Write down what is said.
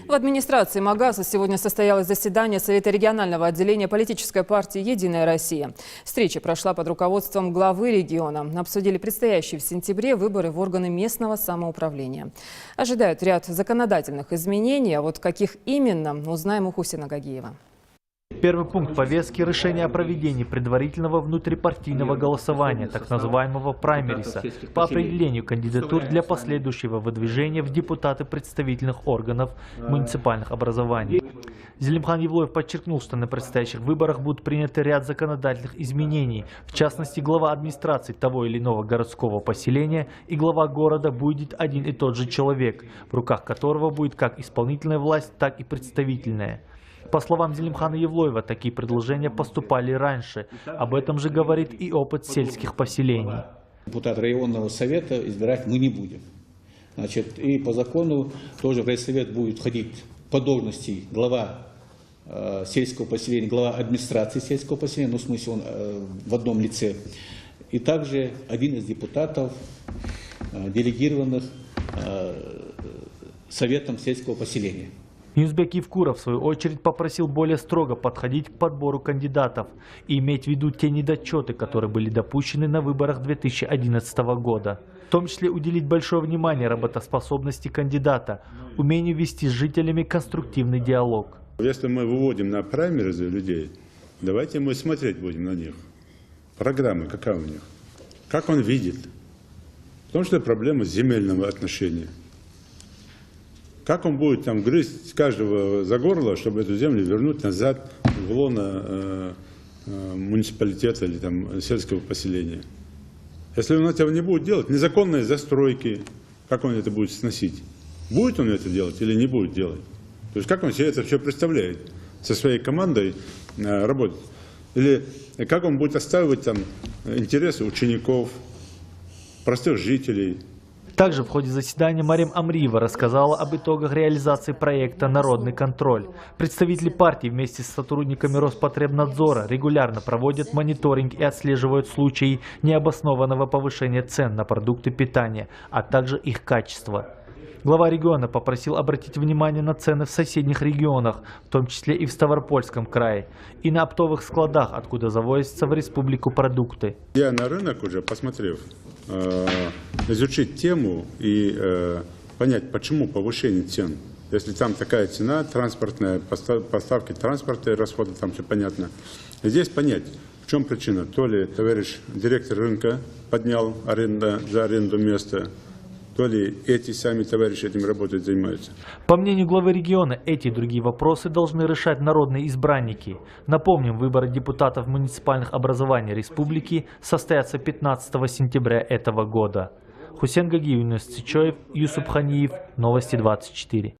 В администрации Магаса сегодня состоялось заседание Совета регионального отделения политической партии «Единая Россия». Встреча прошла под руководством главы региона. Обсудили предстоящие в сентябре выборы в органы местного самоуправления. Ожидают ряд законодательных изменений, а вот каких именно, узнаем у Хусена Гагиева. Первый пункт повестки – решение о проведении предварительного внутрипартийного голосования, так называемого праймериса, по определению кандидатур для последующего выдвижения в депутаты представительных органов муниципальных образований. Зелимхан Евлоев подчеркнул, что на предстоящих выборах будут приняты ряд законодательных изменений. В частности, глава администрации того или иного городского поселения и глава города будет один и тот же человек, в руках которого будет как исполнительная власть, так и представительная. По словам Зелимхана Евлоева, такие предложения поступали раньше. Об этом же говорит и опыт сельских поселений. Депутат районного совета избирать мы не будем. Значит, и по закону тоже в райсовет будет входить по должности глава сельского поселения, глава администрации сельского поселения, ну в смысле он в одном лице. И также один из депутатов, делегированных советом сельского поселения. Юнусбек Евкуров, в свою очередь, попросил более строго подходить к подбору кандидатов и иметь в виду те недочеты, которые были допущены на выборах 2011 года. В том числе уделить большое внимание работоспособности кандидата, умению вести с жителями конструктивный диалог. Если мы выводим на праймеризы людей, давайте мы смотреть будем на них. Программа какая у них? Как он видит? Потому что проблема земельного отношения. Как он будет там грызть каждого за горло, чтобы эту землю вернуть назад в лоно муниципалитета или там сельского поселения? Если он этого не будет делать, незаконные застройки, как он это будет сносить? Будет он это делать или не будет делать? То есть как он себе это все представляет? Со своей командой работать? Или как он будет отстаивать там интересы учеников, простых жителей? Также в ходе заседания Марем Амриева рассказала об итогах реализации проекта «Народный контроль». Представители партии вместе с сотрудниками Роспотребнадзора регулярно проводят мониторинг и отслеживают случаи необоснованного повышения цен на продукты питания, а также их качество. Глава региона попросил обратить внимание на цены в соседних регионах, в том числе и в Ставропольском крае, и на оптовых складах, откуда завозятся в республику продукты. Я на рынок уже, посмотрев, изучить тему и понять, почему повышение цен. Если там такая цена, транспортная, поставки транспорта, расходы, там все понятно. Здесь понять, в чем причина. То ли товарищ директор рынка поднял за аренду места, то ли эти сами товарищи этим работают, занимаются. По мнению главы региона, эти и другие вопросы должны решать народные избранники. Напомним, выборы депутатов муниципальных образований республики состоятся 15 сентября этого года. Хусен Гагиев, Юнус Цичоев, Юсуп Ханиев, Новости 24.